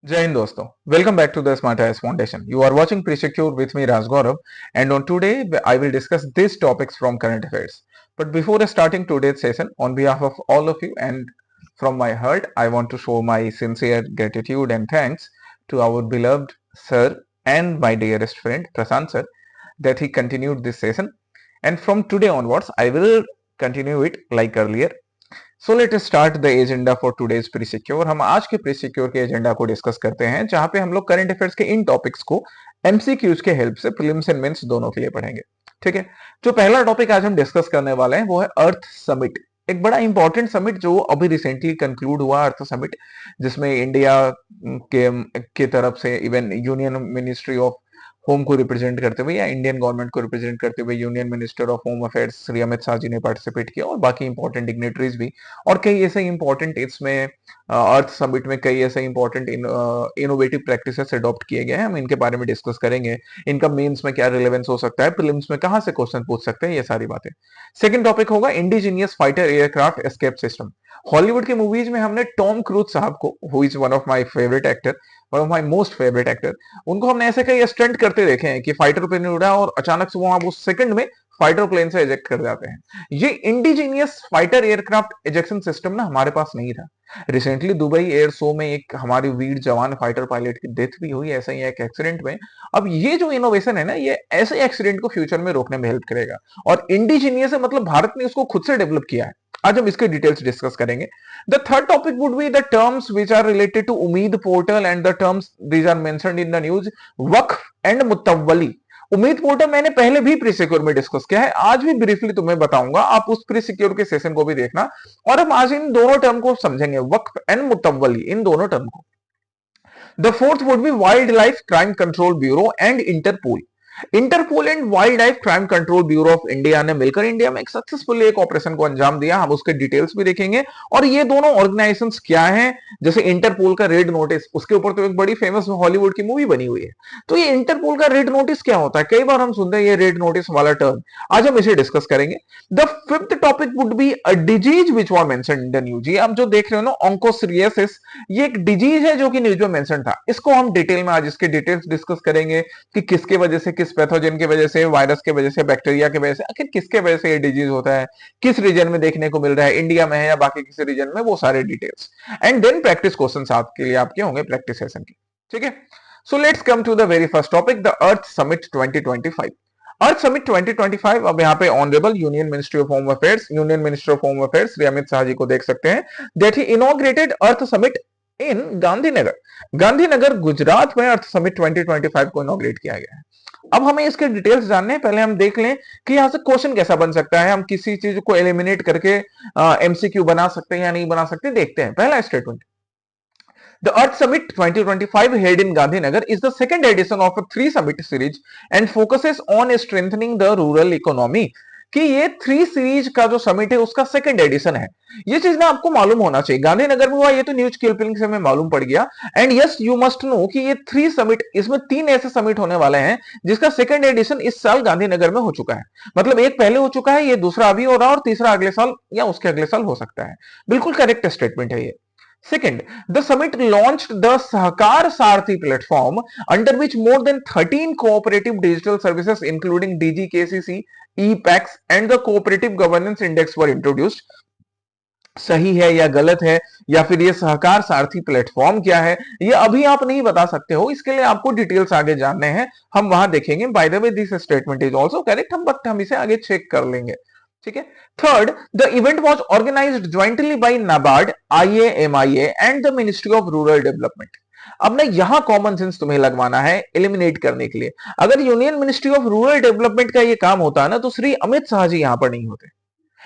Jai Hind दोस्तों, welcome back to the Smart IAS Foundation. You are watching Pre-Secure with me Raj Gaurav, and on today I will discuss these topics from current affairs. But before starting today's session, on behalf of all of you and from my heart, I want to show my sincere gratitude and thanks to our beloved sir and my dearest friend Prasant sir that he continued this session. And from today onwards, I will continue it like earlier. So let start the agenda for today's pre secure. हम आज के pre secure के agenda को discuss करते हैं, जहां पे हम लोग करंट अफेयर्स के इन टॉपिक्स को एमसीक्यूज के हेल्प से प्रीलिम्स एंड मेंस दोनों के लिए पढ़ेंगे। ठीक है, जो पहला टॉपिक आज हम डिस्कस करने वाले हैं वो है अर्थ समिट। एक बड़ा इंपॉर्टेंट समिट जो अभी रिसेंटली कंक्लूड हुआ, अर्थ समिट, जिसमें इंडिया के तरफ से even union ministry of home को रिप्रेजेंट करते हुए या इंडियन गवर्नमेंट को रिप्रेजेंट करते हुए union minister of home affairs Shri Amit Shah ji ने पार्टिसिपेट किया, और बाकी इंपॉर्टेंट डिग्नेटरीज भी, और कई ऐसे इंपॉर्टेंट इसमें अर्थ समिट में कई ऐसे इंपॉर्टेंट इनोवेटिव प्रैक्टिसेस अडॉप्ट किए गए हैं। हम इनके बारे में डिस्कस करेंगे, इनका मेंस में क्या रिलेवेंस हो सकता है, प्रीलिम्स में कहां से क्वेश्चन पूछ सकते हैं, ये सारी बातें। सेकंड टॉपिक होगा indigenous fighter aircraft escape system. Hollywood के मूवीज में हमने टॉम क्रूज साहब को, who is one of my favourite actor, one of my most favourite actor, उनको हमने ऐसे कई स्टंट करते देखे हैं कि फाइटर प्लेन उड़ा और अचानक से वो आप उस सेकंड में फाइटर प्लेन से इजेक्ट कर जाते हैं। ये indigenous fighter aircraft ejection system ना हमारे पास नहीं था। रिसेंटली दुबई एयर शो में एक हमारी वीर जवान फाइटर पायलट की डेथ भी हुई ऐसे ही एक एक्सीडेंट में। अब ये जो इनोवेशन है ना, ये ऐसे एक्सीडेंट को फ्यूचर में रोकने में हेल्प करेगा, और इंडिजीनियस है मतलब भारत ने उसको खुद से डेवलप किया है। आज हम इसके डिटेल्स डिस्कस करेंगे। The third topic would be the terms which are related to Umeed portal and the terms these are mentioned in the news, Waqf and Mutawalli. Umeed portal मैंने पहले भी प्री सिक्योर में डिस्कस किया है, आज भी ब्रीफली तुम्हें बताऊंगा, आप उस प्री सिक्योर के सेशन को भी देखना। और हम आज इन दोनों टर्म को समझेंगे, वक्फ एंड मुतव्वली, इन दोनों टर्म को। The fourth would be wild life crime control bureau and interpol. Interpol and wild life crime control bureau of India ने मिलकर इंडिया में एक सक्सेसफुली एक ऑपरेशन को अंजाम दिया। हम उसके डिटेल्स भी देखेंगे, और ये दोनों ऑर्गेनाइजेशंस क्या हैं। जैसे इंटरपोल का रेड नोटिस, उसके ऊपर तो एक बड़ी फेमस हॉलीवुड की मूवी बनी हुई है। तो ये इंटरपोल का रेड नोटिस क्या होता है, कई बार हम सुनते हैं ये रेड नोटिस वाला टर्म, आज हम इसे डिस्कस करेंगे। The fifth topic would be a disease which was mentioned in the news. ये आप जो देख रहे हो ना, ऑन्कोसिरियासिस, ये एक डिजीज है जो कि न्यूज में मेंशन था। इसको हम डिटेल में आज इसके डिटेल्स डिस्कस करेंगे कि किसके वजह से, किस पैथोजन की वजह से, वायरस के वजह से, बैक्टीरिया की वजह से, आखिर किसके वजह से ये डिजीज होता है, किस रीजन में देखने को मिल रहा है, इंडिया में है या बाकी किसी रीजन में, वो सारे details. And then practice questions आपके लिए आपके होंगे प्रैक्टिस सेशन के। ठीक है, so let's come to the very first topic, the earth summit 2025। Earth summit 2025, अब यहाँ पे honourable union ministry of home affairs, union minister of home affairs Shri Amit Shah ji को देख सकते हैं, that he inaugurated earth summit in Gandhinagar. Gandhinagar Gujarat में अर्थ समिट 2025 को inaugurate किया गया है। अब हमें इसके डिटेल्स जानने हैं, पहले हम देख लें कि यहां से क्वेश्चन कैसा बन सकता है, हम किसी चीज को एलिमिनेट करके एमसीक्यू बना सकते हैं या नहीं बना सकते, देखते हैं। पहला statement, the Earth Summit 2025 held in Gandhinagar is the second edition of a three summit series and focuses on strengthening the rural economy। कि ये थ्री सीरीज का जो समिट है उसका सेकंड एडिशन है। ये चीज ना आपको मालूम होना चाहिए, गांधीनगर में हुआ, ये तो न्यूज क्लिपिंग से हमें मालूम पड़ गया। And yes you must know कि ये थ्री समिट, इसमें तीन ऐसे समिट होने वाले हैं जिसका सेकंड एडिशन इस साल गांधीनगर में हो चुका है। मतलब एक पहले हो चुका है, ये दूसरा अभी हो रहा है, और तीसरा अगले साल या उसके अगले साल हो सकता है। बिल्कुल करेक्ट स्टेटमेंट है ये। Second, the summit launched the Sahakar Sarthi platform, under which more than 13 cooperative digital services including DGKCC, ePax and the Cooperative Governance Index were introduced। सही है या गलत है, या फिर ये सहकार सारथी प्लेटफॉर्म क्या है, ये अभी आप नहीं बता सकते हो, इसके लिए आपको डिटेल्स आगे जानने हैं, हम वहां देखेंगे। By the way this statement is also correct, हम इसे आगे चेक कर लेंगे। ठीक है। Third, the event was organised jointly by NABARD, IAMAI and the ministry of rural development. अब ना यहां कॉमन सेंस तुम्हें लगवाना है एलिमिनेट करने के लिए। अगर union ministry of rural development का ये काम होता है ना, तो श्री अमित शाह जी यहां पर नहीं होते।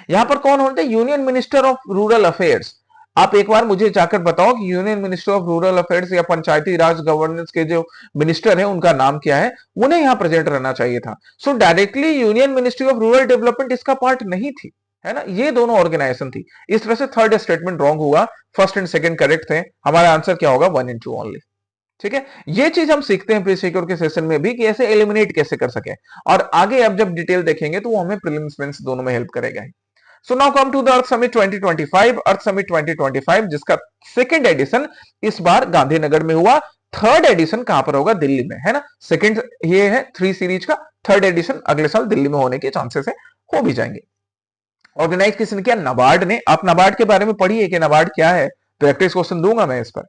यहां पर कौन होते हैं, union minister of rural affairs. आप एक बार मुझे जाकर बताओ कि union minister of rural affairs या पंचायती राज गवर्नेंस के जो मिनिस्टर है उनका नाम क्या है, उन्हें यहां प्रेजेंट रहना चाहिए था। सो directly union ministry of rural development इसका पार्ट नहीं थी, है ना, ये दोनों ऑर्गेनाइजेशन थी। इस तरह से थर्ड स्टेटमेंट रॉन्ग हुआ, फर्स्ट एंड सेकंड करेक्ट थे। हमारा आंसर क्या होगा, 1 and 2 ओनली। ठीक है, ये चीज हम सीखते हैं प्री सिक्योर के सेशन में भी कि ऐसे एलिमिनेट कैसे कर सके, और आगे अब जब डिटेल देखेंगे तो वो हमें प्रीलिम्स मेंस दोनों में हेल्प करेगा ही। So now come to the earth summit 2025, earth summit 2025 जिसका सेकेंड एडिशन इस बार गांधीनगर में हुआ। थर्ड एडिशन कहां पर होगा? दिल्ली में, है ना। सेकेंड ये है 3 सीरीज का, थर्ड एडिशन अगले साल दिल्ली में होने के चांसेस है, हो भी जाएंगे। ऑर्गेनाइज किसने किया? नाबार्ड ने। आप नाबार्ड के बारे में पढ़िए कि नाबार्ड क्या है, प्रैक्टिस क्वेश्चन दूंगा मैं इस पर।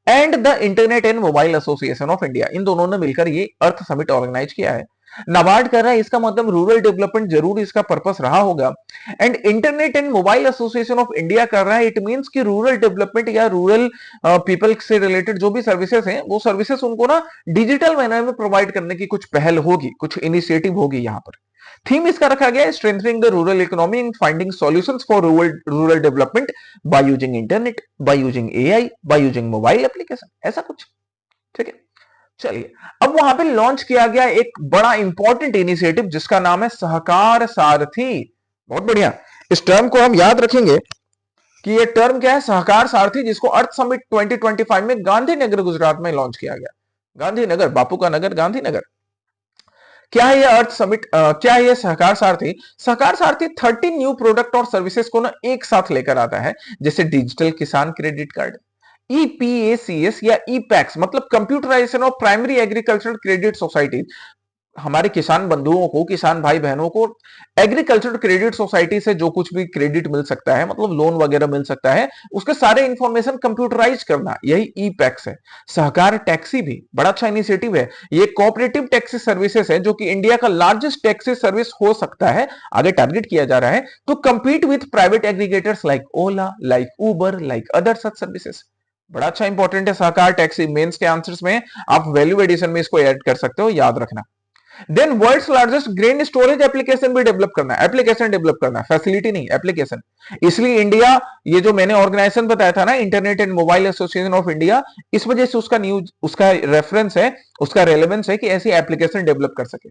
And the internet and mobile association of India, इन दोनों ने मिलकर ये अर्थ समिट ऑर्गेनाइज किया है। नाबार्ड कर रहा है, इसका मतलब रूरल डेवलपमेंट जरूर इसका पर्पस रहा होगा। And internet and mobile association of India कर रहा है, इट मींस कि रूरल डेवलपमेंट या रूरल पीपल से रिलेटेड जो भी सर्विसेज हैं वो सर्विसेज उनको ना डिजिटल मैनर में प्रोवाइड करने की कुछ पहल होगी, कुछ इनिशिएटिव होगी। यहां पर थीम इसका रखा गया है strengthening the rural economy and finding solutions for rural development by using internet, by using AI, by using mobile application, ऐसा कुछ। ठीक है, चलिए अब वहां पे लॉन्च किया गया एक बड़ा इंपॉर्टेंट इनिशिएटिव जिसका नाम है सहकार सारथी। बहुत बढ़िया, इस टर्म को हम याद रखेंगे कि ये टर्म क्या है? सहकार सारथी, जिसको अर्थ समिट 2025 में गांधीनगर गुजरात में लॉन्च किया गया। गांधीनगर, बापू का नगर गांधीनगर। क्या है ये अर्थ समिट, क्या है ये सहकार सारथी? सहकार सारथी 30 न्यू प्रोडक्ट और सर्विसेज को ना एक साथ लेकर आता है, जैसे डिजिटल किसान क्रेडिट कार्ड, ईपीएसीएस या ईपैक्स मतलब computerisation of primary agricultural credit society. हमारे किसान बंधुओं को, किसान भाई बहनों को एग्रीकल्चर क्रेडिट सोसाइटी से जो कुछ भी क्रेडिट मिल सकता है, मतलब लोन वगैरह मिल सकता है, उसके सारे इंफॉर्मेशन कंप्यूटराइज करना, यही ई पैक्स है। सहकार टैक्सी भी बड़ा अच्छा इनिशिएटिव है। ये कोऑपरेटिव टैक्सी सर्विसेज है जो कि इंडिया का लार्जेस्ट टैक्सी सर्विस हो सकता है, आगे टारगेट किया जा रहा है to compete with private aggregators like Ola, like Uber, like other such services. बड़ा अच्छा इंपॉर्टेंट है सहकार टैक्सी। मेंस के आंसर्स में आप वैल्यू एडिशन में इसको ऐड कर सकते हो, याद रखना। Then world's largest grain storage application भी डेवलप करना है, एप्लीकेशन डेवलप करना है, फैसिलिटी नहीं, एप्लीकेशन। इसलिए इंडिया, ये जो मैंने ऑर्गेनाइजेशन बताया था ना, internet and mobile association of India, इस वजह से उसका न्यूज, उसका रेफरेंस है, उसका रेलेवेंस है कि ऐसी एप्लीकेशन डेवलप कर सके।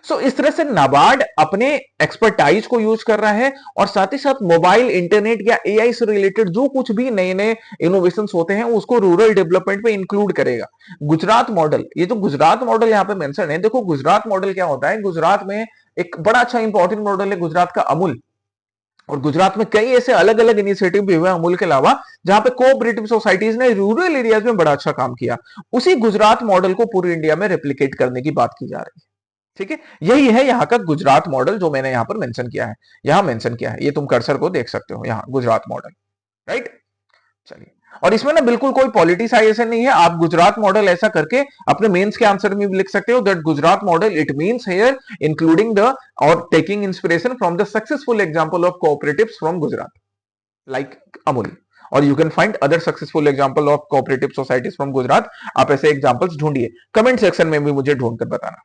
सो इस तरह से नाबार्ड अपने एक्सपर्टाइज को यूज कर रहा है और साथ ही साथ मोबाइल, इंटरनेट या एआई से रिलेटेड जो कुछ भी नए नए इनोवेशन होते हैं उसको रूरल डेवलपमेंट में इंक्लूड करेगा। गुजरात मॉडल, ये जो गुजरात मॉडल यहाँ पे मेंशन है, देखो गुजरात मॉडल क्या होता है। गुजरात में एक बड़ा अच्छा इंपॉर्टेंट मॉडल है गुजरात का अमूल, और गुजरात में कई ऐसे अलग अलग इनिशिएटिव भी हुए अमूल के अलावा, जहां पे कोऑपरेटिव सोसाइटीज ने रूरल एरियाज में बड़ा अच्छा काम किया। उसी गुजरात मॉडल को पूरी इंडिया में रेप्लिकेट करने की बात की जा रही है। ठीक है, यही है यहाँ का गुजरात मॉडल जो मैंने यहाँ पर मेंशन किया है। यहाँ मेंशन किया है, ये तुम कर्सर को देख सकते हो, यहाँ गुजरात मॉडल, राइट। चलिए, और इसमें ना बिल्कुल कोई पॉलिटिसाइजेशन नहीं है। आप गुजरात मॉडल ऐसा करके अपने मेंस के आंसर में भी लिख सकते हो that Gujarat model it means here including the और taking inspiration from the successful example of cooperatives from Gujarat like Amul, और you can find other successful example of cooperative societies from Gujarat. आप ऐसे एग्जांपल्स ढूंढिए, कमेंट सेक्शन में भी मुझे ढूंढकर बताना।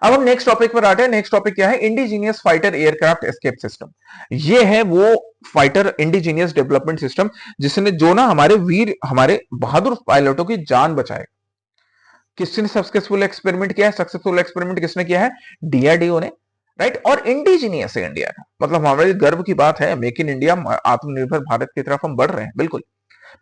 अब हम नेक्स्ट टॉपिक पर आते हैं। नेक्स्ट टॉपिक क्या है? Indigenous fighter aircraft escape system. ये है वो फाइटर इंडिजीनियस डेवलपमेंट सिस्टम जिसने, जो ना हमारे वीर, हमारे बहादुर पायलटों की जान बचाए। किसने सक्सेसफुल एक्सपेरिमेंट किया है? सक्सेसफुल एक्सपेरिमेंट किसने किया है? डीआरडीओ ने, राइट। और इंडिजीनियस है इंडिया का, मतलब हमारे गर्व की बात है, मेक इन इंडिया, आत्मनिर्भर भारत की तरफ हम बढ़ रहे हैं, बिल्कुल।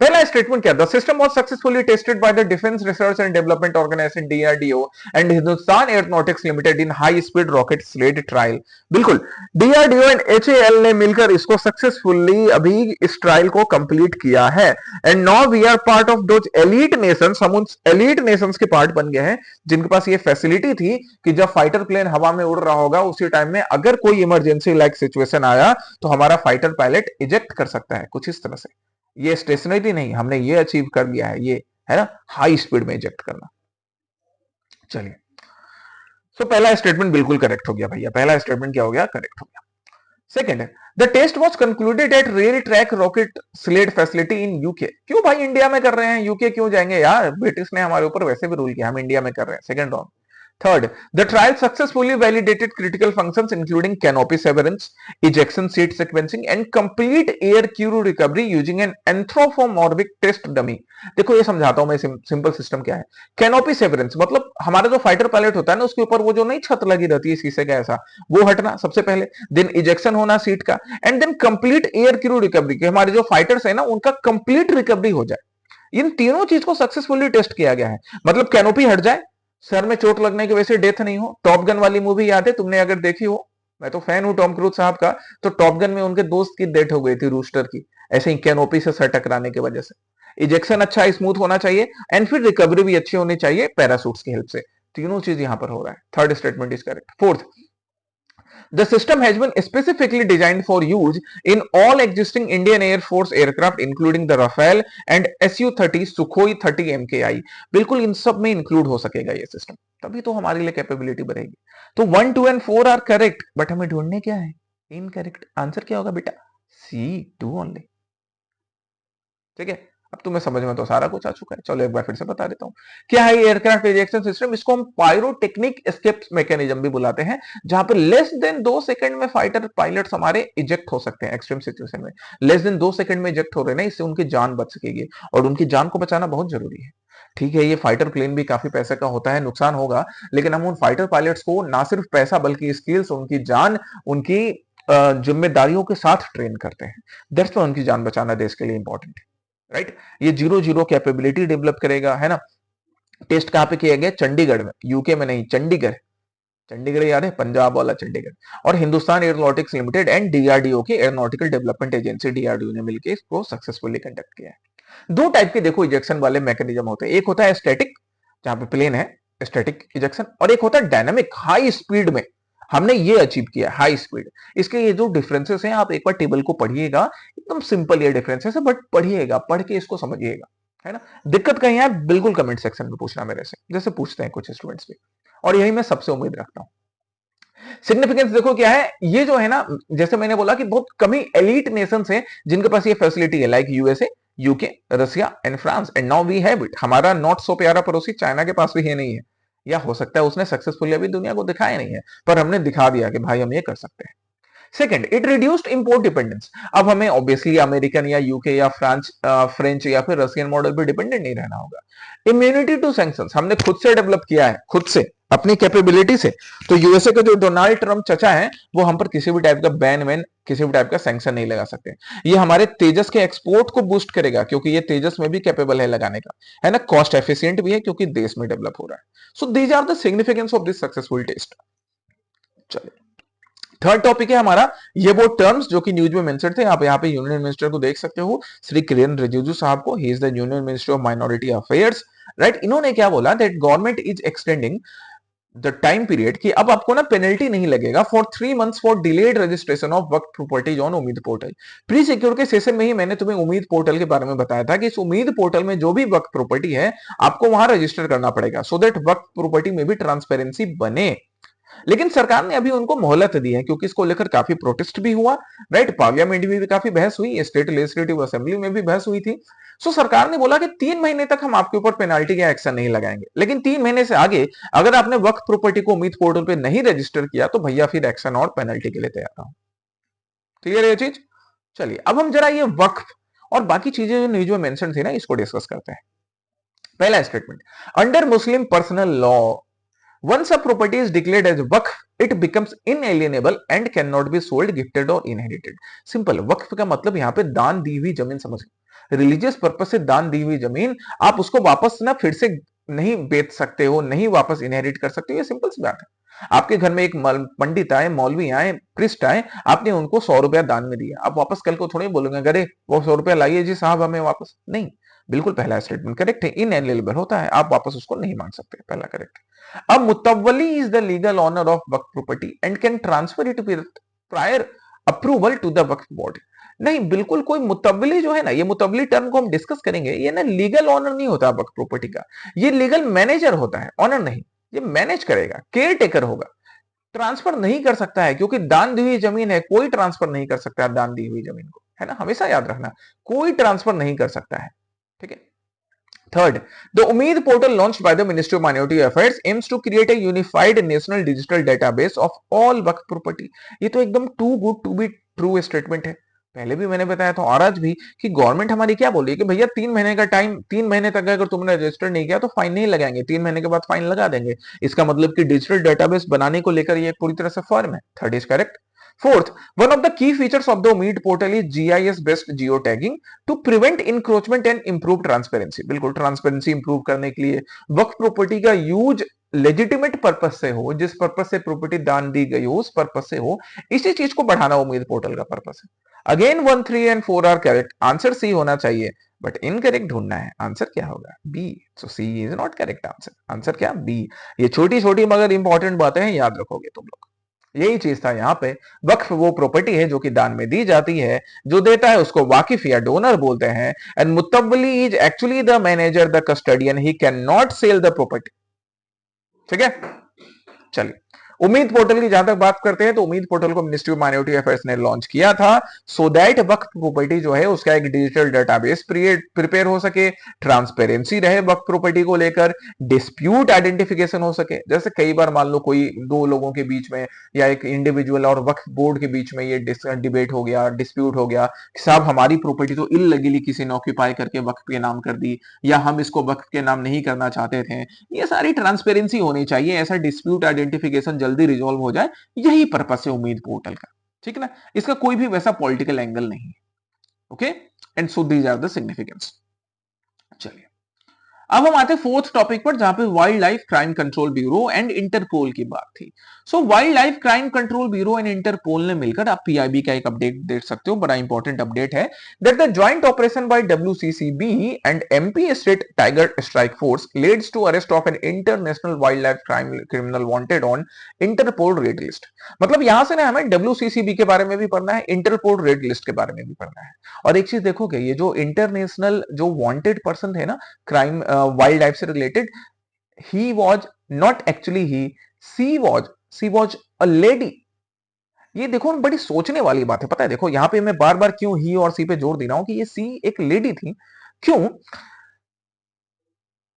पहला स्टेटमेंट क्या? The system was successfully tested by the defence research and development organisation DRDO and Hindustan aeronautics limited in high speed rocket sled trial. बिल्कुल, डीआरडीओ एंड एचएएल ने मिलकर इसको सक्सेसफुली अभी इस ट्रायल को कंप्लीट किया है। And now we are part of those elite nations, हम उन एलीट नेशंस के पार्ट बन गए हैं जिनके पास ये फैसिलिटी थी कि जब फाइटर प्लेन हवा में उड़ रहा होगा उसी टाइम में अगर कोई इमरजेंसी लाइक सिचुएशन आया तो हमारा फाइटर पायलट इजेक्ट कर सकता है, कुछ इस तरह से। ये स्टेशनरी नहीं, हमने ये अचीव कर लिया है, ये है ना हाई स्पीड में इजेक्ट करना। चलिए, तो पहला स्टेटमेंट बिल्कुल करेक्ट हो गया भैया, पहला स्टेटमेंट क्या हो गया? करेक्ट हो गया। सेकंड है, the test was concluded at rail track rocket sled facility in UK. क्यों भाई इंडिया में कर रहे हैं, यूके क्यों जाएंगे यार? ब्रिटिश ने हमारे ऊपर वैसे भी रूल किया, हम इंडिया में कर रहे हैं। Second wrong. Third, the trial successfully validated critical functions including canopy severance, ejection seat sequencing and complete air crew recovery using an anthropomorphic test dummy। देखो ये समझाता हूं मैं, सिंपल सिस्टम क्या है। कैनोपी सेवरेंस मतलब हमारा जो फाइटर पायलट होता है ना, उसके ऊपर वो जो नई छत लगी रहती है शीशे का ऐसा, वो हटना सबसे पहले। देन इजेक्शन होना सीट का, and then complete air crew recovery, कि हमारे जो फाइटर्स है ना उनका कंप्लीट रिकवरी हो जाए। इन तीनों चीज को सक्सेसफुली टेस्ट किया गया है। मतलब कैनोपी हट जाए, सर में चोट लगने की वजह से डेथ नहीं हो। टॉप गन वाली मूवी याद है तुमने अगर देखी हो, मैं तो फैन हूं टॉम क्रूज साहब का। तो टॉप गन में उनके दोस्त की डेथ हो गई थी रूस्टर की, ऐसे ही कैनोपी से सर टकराने की वजह से। इजेक्शन अच्छा स्मूथ होना चाहिए एंड फिर रिकवरी भी अच्छी होनी चाहिए पैरासूट्स की हेल्प से। तीनों चीज यहां पर हो रहा है। Third statement is correct. Fourth, the system has been specifically designed for use in all existing Indian Air Force aircraft, including the Rafale and Su-30, Sukhoi 30 MKI। बिल्कुल इन सब में इंक्लूड हो सकेगा ये सिस्टम, तभी तो हमारे लिए कैपेबिलिटी बढ़ेगी। तो 1, 2 एंड 4 आर करेक्ट, बट हमें ढूंढने क्या है? इनकरेक्ट। आंसर क्या होगा बेटा? C2 only. ठीक है, अब तुम्हें समझ में तो सारा कुछ आ चुका है। चलो एक बार फिर से बता देता हूं। क्या है एयरक्राफ्ट इजेक्शन सिस्टम? इसको हम पायरोटेक्निक एस्केप मैकेनिज्म भी बुलाते हैं, जहां पर लेस देन 2 सेकंड में फाइटर पायलट्स हमारे इजेक्ट हो सकते हैं एक्सट्रीम सिचुएशन में। लेस देन 2 सेकंड में इजेक्ट हो रहे हैं, इससे उनकी जान बच सकेगी, और उनकी जान को बचाना बहुत जरूरी है। ठीक है, ये फाइटर प्लेन भी काफी पैसे का होता है, नुकसान होगा, लेकिन हम उन फाइटर पायलट्स को ना सिर्फ पैसा बल्कि स्किल्स, उनकी जान, उनकी जिम्मेदारियों के साथ ट्रेन करते हैं। दैट्स व्हाई उनकी जान बचाना देश के लिए इंपॉर्टेंट है। राइट, ये 0-0 कैपेबिलिटी डेवलप करेगा, है ना। टेस्ट कहां पे किया गया? चंडीगढ़ में, यूके में नहीं, चंडीगढ़। चंडीगढ़ याद है, पंजाब वाला चंडीगढ़। और Hindustan aeronautics limited and DRDO की एयरोनॉटिकल डेवलपमेंट एजेंसी डीआरडीओ ने मिलकर इसको सक्सेसफुली कंडक्ट किया है। दो टाइप के देखो इजेक्शन वाले मैकेनिज्म होते हैं। एक होता है स्टैटिक, जहां पे प्लेन है, स्टैटिक इजेक्शन, और एक होता है डायनामिक, हाई स्पीड में। हमने ये अचीव किया हाई स्पीड। इसके ये जो डिफरेंसेस हैं, आप एक बार टेबल को पढ़िएगा, एकदम सिंपल ये डिफरेंसेस है, बट पढ़िएगा, पढ़ के इसको समझिएगा, है ना। दिक्कत कहीं है बिल्कुल कमेंट सेक्शन में पूछना मेरे से, जैसे पूछते हैं कुछ स्टूडेंट्स भी, और यही मैं सबसे उम्मीद रखता हूं। सिग्निफिकेंस देखो क्या है, ये जो है ना, जैसे मैंने बोला कि बहुत कम ही एलीट नेशंस हैं जिनके पास ये फैसिलिटी है, like USA, UK, Russia and France, and now we have it. हमारा नॉट सो प्यारा पड़ोसी चाइना के पास भी ये नहीं है, या हो सकता है उसने सक्सेसफुली अभी दुनिया को दिखाया नहीं है, पर हमने दिखा दिया कि भाई हम ये कर सकते हैं। Second, it reduced import dependence. अब हमें ऑब्वियसली अमेरिकन या यूके या फ्रेंच या फिर रशियन मॉडल पे डिपेंडेंट नहीं रहना होगा। इम्यूनिटी टू सैंक्शंस हमने खुद से डेवलप किया है, खुद से, अपनी कैपेबिलिटी से। तो यूएसए के जो डोनाल्ड ट्रम्प चचा हैं, वो हम पर किसी भी टाइप का बैन वैन, किसी भी टाइप का सैंक्शन नहीं लगा सकते। ये हमारे तेजस के एक्सपोर्ट को बूस्ट करेगा, क्योंकि ये तेजस में भी कैपेबल है लगाने का, है ना। कॉस्ट एफिशिएंट भी है, क्योंकि देश में डेवलप हो रहा है। So these are the significance of this successful test. चलिए, थर्ड टॉपिक है हमारा, ये वो टर्म्स जो कि न्यूज में मेंशन थे। आप यहाँ पे यूनियन मिनिस्टर को देख सकते हो, श्री किरेन रिजिजू साहब को। He is the union minister of minority affairs, right. इन्होंने क्या बोला, that government is extending the time period, कि अब आपको ना पेनल्टी नहीं लगेगा for 3 months for delayed registration of waqf properties on Umeed portal. Pre secure के सेशन में ही मैंने तुम्हें उम्मीद पोर्टल के बारे में बताया था कि इस उम्मीद पोर्टल में जो भी वक्फ प्रॉपर्टी है, आपको वहां रजिस्टर करना पड़ेगा, सो दैट वक्फ प्रॉपर्टी में भी ट्रांसपेरेंसी बने। लेकिन सरकार ने अभी उनको मोहलत दी है, क्योंकि इसको लेकर काफी प्रोटेस्ट भी हुआ, राइट। पार्लियामेंट में भी काफी बहस हुई, स्टेट लेजिस्लेटिव असेंबली में भी बहस हुई थी। सो सरकार ने बोला कि 3 महीने तक हम आपके ऊपर पेनाल्टी या एक्शन नहीं लगाएंगे, लेकिन 3 महीने से आगे अगर आपने वक्फ प्रॉपर्टी को उम्मीद पोर्टल पे नहीं रजिस्टर किया, तो भैया फिर एक्शन और पेनल्टी के लिए तैयार रहो। क्लियर है ये चीज? चलिए, अब हम जरा ये वक्फ और बाकी चीजें जो न्यूज में मेंशन थी ना, इसको डिस्कस करते हैं। पहला statement, under Muslim personal law, once a property is declared as Waqf, it becomes inalienable and cannot be sold, gifted or inherited। Simple, Waqf का मतलब यहाँ पे दान दी हुई जमीन समझ, रिलीजियस पर्पज से दान दी हुई जमीन, आप उसको वापस ना फिर से नहीं बेच सकते हो, नहीं वापस इनहेरिट कर सकते हो। ये सिंपल सी बात है। आपके घर में एक पंडित आए, मौलवी आए, प्रिस्ट आए, आपने उनको 100 रुपया दान में दिया, आप वापस कल को थोड़ी बोलोगे अरे वो 100 रुपया लाइए जी साहब हमें वापस, नहीं। बिल्कुल पहला स्टेटमेंट करेक्ट है, इनएलिएनेबल होता है, आप वापस उसको नहीं मांग सकते, पहला करेक्ट है। अब Mutawalli is the legal owner of Waqf property and can transfer it with prior approval to the Waqf board. नहीं, बिल्कुल कोई मुतव्वली जो है ना, ये मुतव्वली टर्म को हम डिस्कस करेंगे, ये ना लीगल ऑनर नहीं होता वक्फ प्रॉपर्टी का, ये लीगल मैनेजर होता है, ऑनर नहीं। ये मैनेज करेगा, केयर टेकर होगा, ट्रांसफर नहीं कर सकता है, क्योंकि दान दी हुई जमीन है, कोई ट्रांसफर नहीं कर सकता है दान दी हुई जमीन को, है ना, हमेशा याद रखना, कोई ट्रांसफर नहीं कर सकता है। ठीक है। Third, the Umeed portal launched by the Ministry of Minority Affairs aims to create a unified national digital database of all Waqf property। ये तो एकदम too good to be true statement है। पहले भी मैंने बताया था और आज भी कि गवर्नमेंट हमारी क्या बोली है कि भैया 3 महीने का टाइम, 3 महीने तक अगर तुमने रजिस्टर नहीं किया तो फाइन नहीं लगाएंगे, 3 महीने के बाद फाइन लगा देंगे। इसका मतलब कि डिजिटल डेटाबेस बनाने को लेकर ये पूरी तरह से फर्म है। Third is correct. Fourth, one of the key features of the Umeed portal is GIS-based geotagging to prevent encroachment and improve transparency। बिल्कुल ट्रांसपेरेंसी इंप्रूव करने के लिए वक्फ प्रॉपर्टी का यूज लेजिटिमेट पर्पस से हो, जिस पर्पस से प्रॉपर्टी दान दी गई हो उस पर्पस से हो, इसी चीज को बढ़ाना उम्मीद पोर्टल का पर्पस है। Again 1, 3 and 4 are correct, answer C होना चाहिए, बट इनकरेक्ट ढूंढना है। आंसर क्या होगा? B. So C is not correct answer. Answer क्या? बी। ये छोटी छोटी मगर इंपॉर्टेंट बातें हैं, याद रखोगे तुम लोग। यही चीज था यहाँ पे। वक्फ वो प्रॉपर्टी है जो कि दान में दी जाती है, जो देता है उसको वाकिफ या डोनर बोलते हैं। And mutawalli is actually the manager, the custodian, he can not sell the property. ठीक है, चलिए उम्मीद पोर्टल की जहां तक बात करते हैं तो उम्मीद पोर्टल को मिनिस्ट्री ऑफ माइनॉरिटी अफेयर्स ने लॉन्च किया था सो दैट वक्फ प्रॉपर्टी जो है उसका एक डिजिटल डेटाबेस प्रिपेयर हो सके, ट्रांसपेरेंसी रहे वक्फ प्रॉपर्टी को लेकर, डिस्प्यूट आइडेंटिफिकेशन हो सके। जैसे कई बार मान लो कोई दो लोगों के बीच में या एक इंडिविजुअल और वक्फ बोर्ड के बीच में ये डिबेट हो गया, डिस्प्यूट हो गया कि साहब हमारी प्रॉपर्टी तो इल्लीगली किसी ने ऑक्यूपाई करके वक्फ के नाम कर दी, या हम इसको वक्फ के नाम नहीं करना चाहते थे। ये सारी ट्रांसपेरेंसी होनी चाहिए, ऐसा डिस्प्यूट आइडेंटिफिकेशन जल्दी रिजॉल्व हो जाए, यही पर्पस है उम्मीद पोर्टल का। ठीक है ना, इसका कोई भी वैसा पॉलिटिकल एंगल नहीं है। Okay, and so these are the significance. चलिए अब हम आते हैं फोर्थ टॉपिक पर, जहां पे wild life crime control bureau and Interpol की बात थी। So wild life crime control bureau and Interpol ने मिलकर, आप पीआईबी का एक अपडेट देख सकते हो, बड़ा इंपॉर्टेंट अपडेट है, that the joint operation by WCCB and MP state tiger strike force leads to arrest of an international wild life crime criminal wanted on Interpol red list. मतलब यहां से ना हमें डब्ल्यूसीसीबी के बारे में भी पढ़ना है, इंटरपोल रेड लिस्ट के बारे में भी पढ़ना है। और एक चीज देखोगे, ये जो इंटरनेशनल जो वांटेड पर्सन थे ना क्राइम वाइल्ड लाइफ से related, he was not actually he, she was a lady. ये देखो बड़ी सोचने वाली बात है, पता है। देखो यहाँ पे मैं बार बार क्यों ही और सी पे जोर दे रहा हूं कि ये सी एक लेडी थी। क्यों?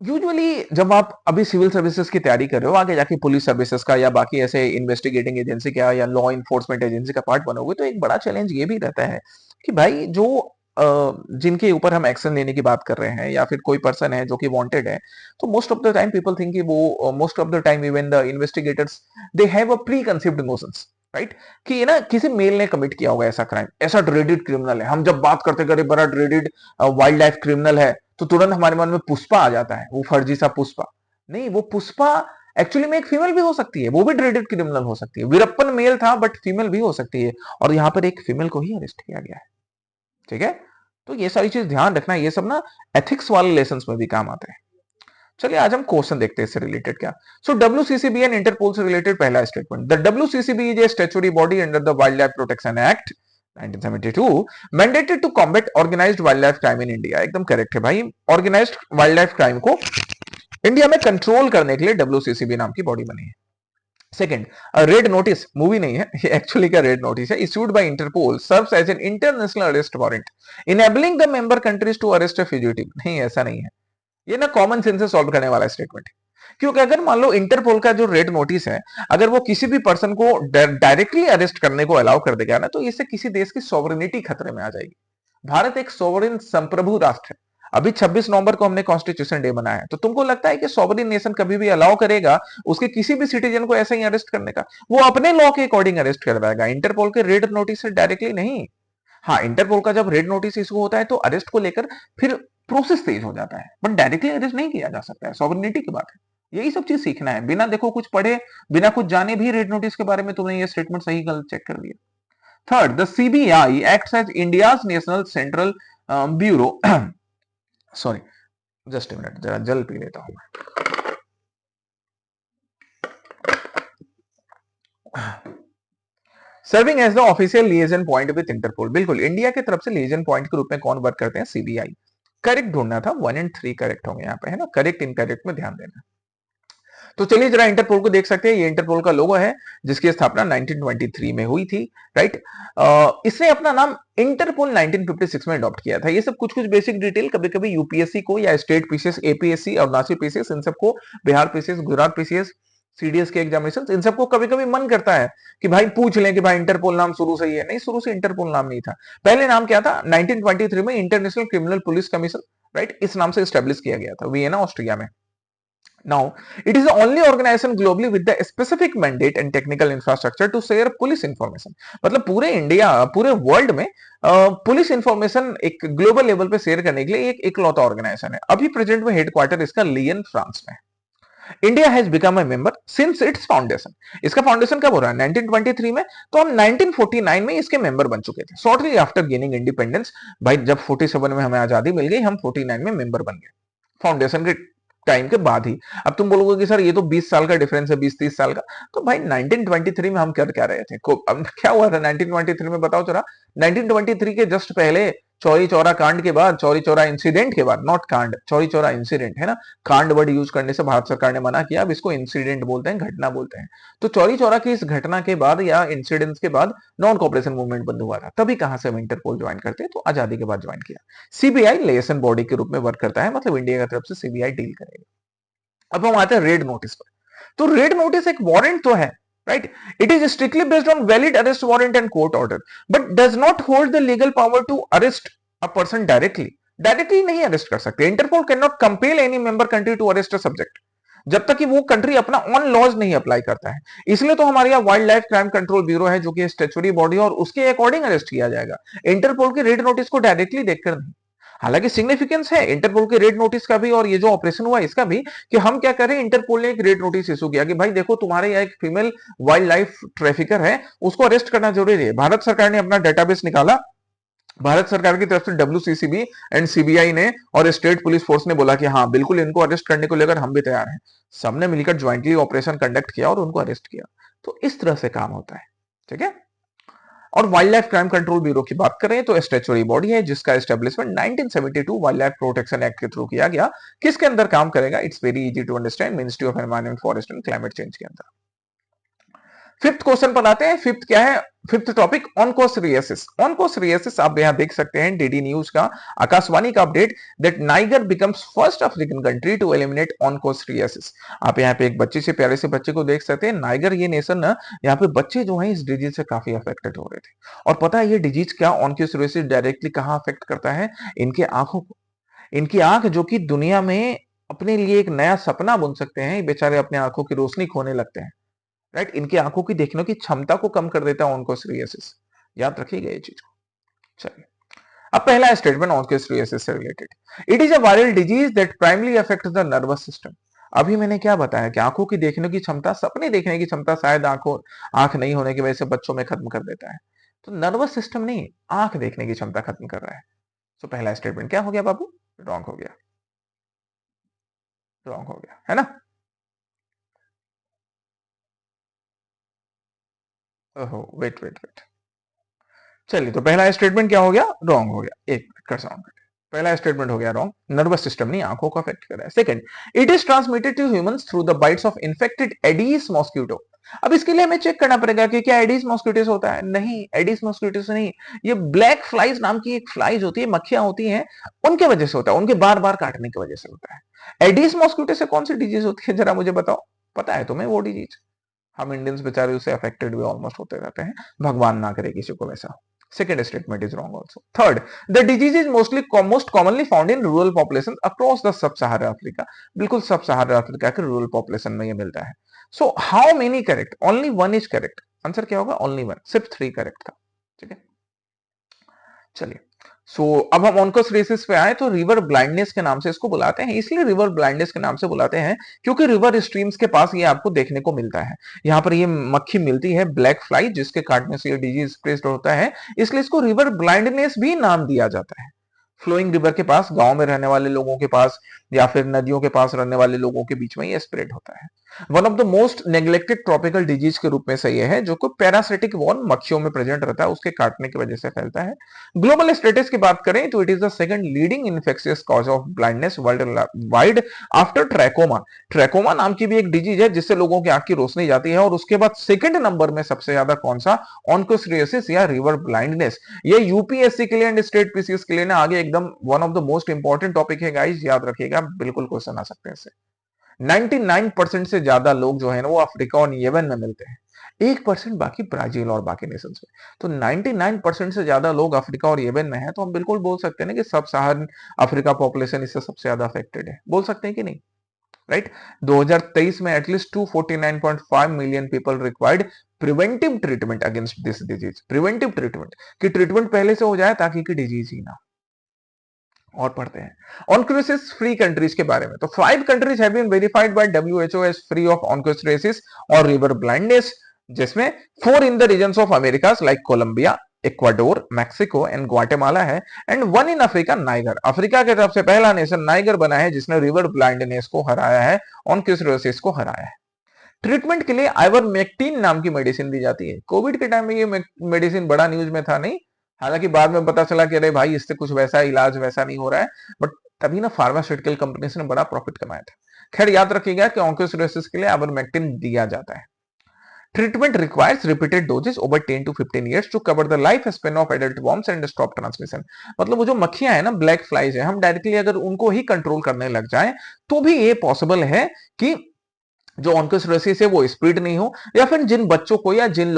यूजुअली जब आप अभी सिविल सर्विसेज की तैयारी कर रहे हो, आगे जाके पुलिस सर्विसेज का या बाकी ऐसे इन्वेस्टिगेटिंग एजेंसी का या लॉ इन्फोर्समेंट एजेंसी का पार्ट बनोगे, तो एक बड़ा चैलेंज ये भी रहता है कि भाई जो जिनके ऊपर हम एक्शन लेने की बात कर रहे हैं या फिर कोई पर्सन है जो कि वांटेड है, तो most of the time people think कि वो, most of the time even the investigators, they have a pre conceived notions, right, कि ये ना किसी मेल ने कमिट किया होगा ऐसा क्राइम, ऐसा ड्रेडेड क्रिमिनल है। हम जब बात करते करे बड़ा ड्रेडेड वाइल्ड लाइफ क्रिमिनल है, तो तुरंत हमारे मन में पुष्पा आ जाता है, वो फर्जी सा पुष्पा। नहीं, वो पुष्पा एक्चुअली में एक फीमेल भी हो सकती है, वो भी ड्रेडेड क्रिमिनल हो सकती है। वीरप्पन मेल था बट फीमेल भी हो सकती है, और यहाँ पर एक फीमेल को ही अरेस्ट किया गया है। ठीक है, तो ये सारी चीज ध्यान रखना, ये सब ना एथिक्स वाले लेसन में भी काम आते हैं। चलिए आज हम क्वेश्चन देखते हैं इससे रिलेटेड क्या। सो डब्ल्यूसीसीबी एंड इंटरपोल से रिलेटेड पहला statement, the WCCB is a statutory body under the wild life protection act 1972 mandated to combat organised wild life crime in India. एकदम करेक्ट है भाई, ऑर्गेनाइज्ड वाइल्ड लाइफ क्राइम को India में control करने के लिए डब्ल्यूसीसीबी नाम की बॉडी बनी है। सेकंड, रेड नोटिस, मूवी नहीं है ये, एक्चुअली का रेड नोटिस है, issued by interpol serves as an international arrest warrant enabling the member countries to arrest a fugitive. नहीं, ऐसा नहीं है, ये ना कॉमन सेंस से सॉल्व करने वाला स्टेटमेंट है। क्योंकि अगर मान लो इंटरपोल का जो रेड नोटिस है, अगर वो किसी भी पर्सन को डायरेक्टली अरेस्ट करने को अलाउ कर देगा ना, तो इससे किसी देश की सॉवरेनिटी खतरे में आ जाएगी। भारत एक सोवरेन संप्रभु राष्ट्र है। अभी 26 नवंबर को हमने कॉन्स्टिट्यूशन डे मनाया है, तो तुमको लगता है कि सोवरेन नेशन कभी भी अलाउ करेगा उसके किसी भी सिटीजन को ऐसे ही अरेस्ट करने का? वो अपने लॉ के अकॉर्डिंग अरेस्ट करवाएगा, इंटरपोल के रेड नोटिस से डायरेक्टली नहीं। हाँ, इंटरपोल का जब रेड नोटिस इशू होता है तो अरेस्ट को लेकर फिर प्रोसेस तेज हो जाता है, बट डायरेक्टली अरेस्ट नहीं किया जा सकता है, सॉवरेनिटी की बात है। यही सब चीज सीखना है, बिना देखो कुछ पढ़े, बिना कुछ जाने भी रेड नोटिस के बारे में तुमने ये स्टेटमेंट सही गलत चेक कर दिया। Third, the CBI acts as India's national central bureau sorry, just minute, जरा जल पी लेता हूं मैं। Serving as the official liaison point with Interpol, बिल्कुल इंडिया की तरफ से लिएजन पॉइंट के रूप में कौन वर्क करते हैं? सीबीआई। करेक्ट ढूंढना था, 1 एंड 3 करेक्ट होंगे यहाँ पे, है ना, करेक्ट इनकरेक्ट में ध्यान देना। तो चलिए जरा इंटरपोल को देख सकते हैं, ये इंटरपोल का लोगो है जिसकी स्थापना 1923 में हुई थी, राइट। इसने अपना नाम इंटरपोल 1956 में अडॉप्ट किया था। ये सब कुछ कुछ बेसिक डिटेल कभी कभी यूपीएससी को या state PCS, APSC, Arunachal PCS, इन सबको, Bihar PCS, Gujarat PCS, CDS के एग्जामिनेशन, इन सबको कभी कभी मन करता है कि भाई पूछ लें कि भाई इंटरपोल नाम शुरू से ही है। नहीं, शुरू से इंटरपोल नाम नहीं था। पहले नाम क्या था? 1923 में international criminal police commission, right, इस नाम से स्टैब्लिश किया गया था वियना, ऑस्ट्रिया में। Now, it is the only organization globally with the specific mandate and technical infrastructure to share police information. मतलब पूरे इंडिया, पूरे वर्ल्ड में पुलिस इंफॉर्मेशन एक ग्लोबल लेवल पे शेयर करने के लिए एक इकलौता ऑर्गेनाइजेशन है। अभी प्रेजेंट में हेडक्वार्टर इसका लियन, फ्रांस में। India has become a member since it's foundation. इसका फाउंडेशन कब हो रहा है? 1923 में। तो हम 1949 में इसके मेंबर बन चुके थे, शॉर्टली आफ्टर गेनिंग इंडिपेंडेंस। भाई जब 47 में हमें आजादी मिल गई, हम 49 में मेंबर बन गए, फाउंडेशन के टाइम के बाद ही। अब तुम बोलोगे कि सर ये तो 20 साल का डिफरेंस है, 20-30 साल का। तो भाई 1923 में हम कर क्या रहे थे? अब क्या हुआ था 1923 में, बताओ जरा। 1923 के जस्ट पहले चौरी चौरा कांड के बाद, चौरी चौरा इंसिडेंट के बाद, नॉट कांड, चौरी चौरा इंसिडेंट है ना, कांड वर्ड यूज करने से भारत सरकार ने मना किया, अब इसको इंसिडेंट बोलते हैं, घटना बोलते हैं। तो चौरी चौरा की इस घटना के बाद या इंसिडेंट्स के बाद नॉन कॉपरेशन मूवमेंट बंद हुआ था। तभी कहां से हम इंटरपोल ज्वाइन करते हैं? तो आजादी के बाद ज्वाइन किया। सीबीआई लेसन बॉडी के रूप में वर्क करता है, मतलब इंडिया की तरफ से सीबीआई डील करेगा। अब हम आते हैं रेड नोटिस पर। तो रेड नोटिस एक वारंट तो है, right? It is strictly based on valid arrest warrant and court order, but does not hold the legal power to arrest a person directly. Directly नहीं अरेस्ट कर सकते। Interpol can not compel any member country to arrest a subject, जब तक कि वो country अपना on laws नहीं apply करता है। इसलिए तो हमारे यहाँ wild life crime control bureau है, जो कि स्टैट्यूटरी बॉडी है, और उसके अकॉर्डिंग अरेस्ट किया जाएगा। इंटरपोल के रेड नोटिस को डायरेक्टली देखकर नहीं। हालांकि सिग्निफिकेंस है इंटरपोल के रेड नोटिस का भी, और ये जो ऑपरेशन हुआ इसका भी, कि हम क्या करें, इंटरपोल ने एक रेड नोटिस इशू किया कि भाई देखो तुम्हारे यहाँ एक फीमेल वाइल्ड लाइफ ट्रैफिकर है, उसको अरेस्ट करना जरूरी है। भारत सरकार ने अपना डेटाबेस निकाला, भारत सरकार की तरफ से डब्ल्यूसीसीबी एंड सीबीआई ने और स्टेट पुलिस फोर्स ने बोला कि हाँ बिल्कुल इनको अरेस्ट करने को लेकर हम भी तैयार हैं। सबने मिलकर ज्वाइंटली ऑपरेशन कंडक्ट किया और उनको अरेस्ट किया। तो इस तरह से काम होता है, ठीक है। और wild life crime control bureau की बात करें तो स्टैट्यूटरी बॉडी है, जिसका establishment 1972 wild life protection act के थ्रू किया गया। किसके अंदर काम करेगा? It's very easy to understand, ministry of environment, forest and climate change के अंदर। फिफ्थ क्वेश्चन पर आते हैं। फिफ्थ क्या है? Fifth topic ऑनकोसरियासिस। ऑनकोसरियासिस आप यहां देख सकते हैं डीडी न्यूज का, आकाशवाणी का update, that Niger becomes first African country to eliminate onchocerciasis. आप यहाँ पे एक बच्चे से, प्यारे से बच्चे को देख सकते हैं। नाइगर ये नेशन ना, यहाँ पे बच्चे जो हैं इस डिजीज से काफी अफेक्टेड हो रहे थे। और पता है ये डिजीज क्या, ऑनकोसरियासिस डायरेक्टली कहां अफेक्ट करता है? इनके आंखों को। इनकी आंख जो कि दुनिया में अपने लिए एक नया सपना बुन सकते हैं, बेचारे अपने आंखों की रोशनी खोने लगते हैं, राइट? इनकी आंखों की देखने की क्षमता को कम कर देता है ऑनकोसरियासिस। याद रखिएगा ये चीज को। चलिए, अब पहला स्टेटमेंट ऑनकोसरियासिस से related. It is a viral disease that primarily affects the nervous system. अभी मैंने क्या बताया कि आंखों की देखने की क्षमता, सपने देखने की क्षमता शायद आंख नहीं होने की वजह से बच्चों में खत्म कर देता है। तो नर्वस सिस्टम नहीं, आंख देखने की क्षमता खत्म कर रहा है। तो पहला स्टेटमेंट क्या हो गया बाबू? रॉन्ग हो गया, रॉन्ग हो गया, है ना। ओहो, वेट वेट वेट। चलिए, तो पहला स्टेटमेंट क्या हो गया? रॉन्ग हो गया। एक मिनट का साउंड। पहला स्टेटमेंट हो गया रॉन्ग, नर्वस सिस्टम नहीं, आंखों को अफेक्ट कर रहा है। Second, it is transmitted to humans through the bites of infected Aedes mosquito. अब इसके लिए हमें चेक करना पड़ेगा कि क्या एडीज मॉस्किटोस होता है? नहीं, एडीज मॉस्किटोस नहीं, ये ब्लैक फ्लाइज नाम की एक फ्लाइज होती है, मक्खियां होती हैं, उनके वजह से होता है, उनके बार बार काटने की वजह से होता है। एडीज मॉस्किटो से कौन सी डिजीज होती है, जरा मुझे बताओ। पता है तुम्हें वो डिजीज? हम इंडियंस बेचारे उससे अफेक्टेड भी ऑलमोस्ट होते रहते हैं, भगवान ना करे किसी को वैसा। Second statement is wrong also. Third, the disease is most commonly found in rural populations across the sub-Saharan Africa. बिल्कुल सब सहारा अफ्रीका के रूरल पॉपुलेशन में ये मिलता है। So how many correct? Only one is correct. Answer क्या होगा? Only one. सिर्फ 3 करेक्ट था, ठीक है। चलिए, सो अब हम ऑनकोसरियासिस पे आए तो रिवर ब्लाइंडनेस के नाम से इसको बुलाते हैं। इसलिए रिवर ब्लाइंडनेस के नाम से बुलाते हैं क्योंकि रिवर स्ट्रीम्स के पास ये आपको देखने को मिलता है। यहाँ पर ये मक्खी मिलती है, ब्लैक फ्लाई, जिसके काटने से ये डिजीज स्प्रेड होता है, इसलिए इसको रिवर ब्लाइंडनेस भी नाम दिया जाता है। फ्लोइंग रिवर के पास, गांव में रहने वाले लोगों के पास या फिर नदियों के पास रहने वाले लोगों के बीच में ये स्प्रेड होता है। One of the most neglected tropical disease के रूप में से ये है, जो कि पैरासिटिक वॉर्म मक्खियों में प्रेजेंट रहता है, उसके काटने की वजह से फैलता है। ग्लोबल स्टेटस की बात करें तो it is the second leading infectious cause of blindness world wide after trachoma. Trachoma नाम की भी एक डिजीज है जिससे लोगों की आंख की रोशनी जाती है, और उसके बाद सेकंड नंबर में सबसे ज्यादा कौन सा? ऑनकोसरियासिस या रिवर ब्लाइंडनेस। ये यूपीएससी के लिए एंड स्टेट पीसीएस के लिए ना आगे एकदम one of the most important topic है गाइस, याद रखिएगा, बिल्कुल क्वेश्चन आ सकते हैं इससे। 99% से ज्यादा लोग जो है ना वो अफ्रीका और यमन में मिलते हैं, 1% बाकी ब्राजील और बाकी नेशंस में। तो 99% से ज्यादा लोग अफ्रीका और यमन में है, तो हम बिल्कुल बोल सकते हैं ना कि सब सहारन अफ्रीका पॉपुलेशन इससे सबसे ज्यादा अफेक्टेड है। बोल सकते हैं कि नहीं, राइट? 2023 में at least 249.5 million people required preventive treatment against this disease. Preventive treatment, कि ट्रीटमेंट पहले से हो जाए ताकि डिजीज ही ना। और पढ़ते हैं ऑन्कोसिस फ्री कंट्रीज के बारे में। तो 5 countries have been verified by WHO as free of onchocerciasis और रिवर ब्लाइंडनेस, जिसमें 4 in the regions of Americas like Colombia, Ecuador, Mexico and Guatemala है, and 1 in Africa Niger. Africa के तरफ से पहला नेशन नाइगर बना है जिसने रिवर ब्लाइंडनेस को हराया है, ऑन्कोसिस को हराया है। ट्रीटमेंट के लिए आइवरमेक्टिन नाम की मेडिसिन दी जाती है। कोविड के टाइम में ये मेडिसिन बड़ा न्यूज में था नहीं, हालांकि बाद में पता चला कि अरे भाई इससे कुछ वैसा इलाज वैसा नहीं हो रहा है, बट तभी ना फार्मास्यूटिकल कंपनीज ने बड़ा प्रॉफिट कमाया था। खैर याद रखिएगा कि ऑन्कोसिरोसिस के लिए आइवरमेक्टिन दिया जाता है। Treatment requires repeated doses over 10 to 15 years to cover the life span of adult worms and stop transmission. मतलब वो जो मक्खियां है ना, ब्लैक फ्लाइज है, हम डायरेक्टली अगर उनको ही कंट्रोल करने लग जाए तो भी ये पॉसिबल है कि जो ऑन्कोसिरोसिस है वो स्प्रेड नहीं हो, या फिर जिन बच्चों को या जिन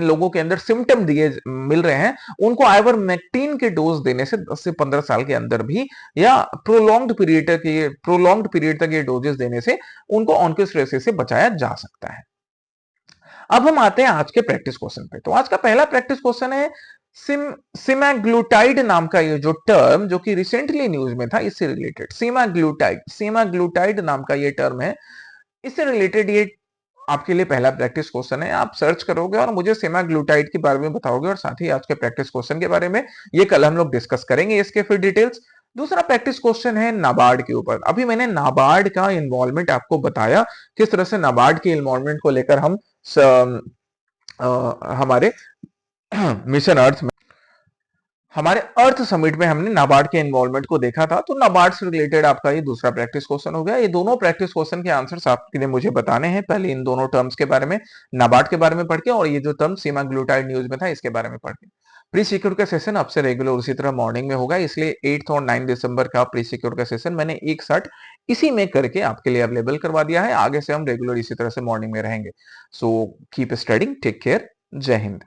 लोगों के अंदर सिम्टम दिए मिल रहे हैं उनको आइवरमेक्टिन के डोज देने से 10 से 15 साल के अंदर भी या प्रोलॉन्ग्ड पीरियड तक ये डोजेस देने से उनको ऑन्कोसिरोसिस से बचाया जा सकता है। अब हम आते हैं आज के प्रैक्टिस क्वेश्चन पे। तो आज का पहला प्रैक्टिस क्वेश्चन है सेमाग्लूटाइड नाम का ये जो टर्म जो कि रिसेंटली न्यूज में था, इससे रिलेटेड सेमाग्लूटाइड नाम का ये टर्म है, इससे रिलेटेड ये आपके लिए पहला प्रैक्टिस क्वेश्चन है। आप सर्च करोगे और मुझे सेमाग्लूटाइड के बारे में बताओगे, और साथ ही आज के प्रैक्टिस क्वेश्चन के बारे में ये कल हम लोग डिस्कस करेंगे इसके फिर डिटेल्स। दूसरा प्रैक्टिस क्वेश्चन है नाबार्ड के ऊपर। अभी मैंने नाबार्ड का इन्वॉल्वमेंट आपको बताया, किस तरह से नाबार्ड के इन्वॉल्वमेंट को लेकर हम हमारे मिशन अर्थ में, हमारे अर्थ समिट में हमने नाबार्ड के इन्वॉल्वमेंट को देखा था। तो नाबार्ड से रिलेटेड आपका ये दूसरा प्रैक्टिस क्वेश्चन हो गया। ये दोनों प्रैक्टिस क्वेश्चन के आंसर्स आपके लिए मुझे बताने हैं, पहले इन दोनों टर्म्स के बारे में, नाबार्ड के बारे में पढ़ के, और ये जो टर्म सेमाग्लूटाइड न्यूज में था इसके बारे में पढ़ के। प्री सिक्योर का सेशन आपसे रेगुलर उसी तरह मॉर्निंग में होगा, इसलिए 8 और 9 दिसंबर का प्री सिक्योर का सेशन मैंने एक साथ इसी में करके आपके लिए अवेलेबल करवा दिया है। आगे से हम रेगुलर इसी तरह से मॉर्निंग में रहेंगे। So keep studying, take care, जय हिंद।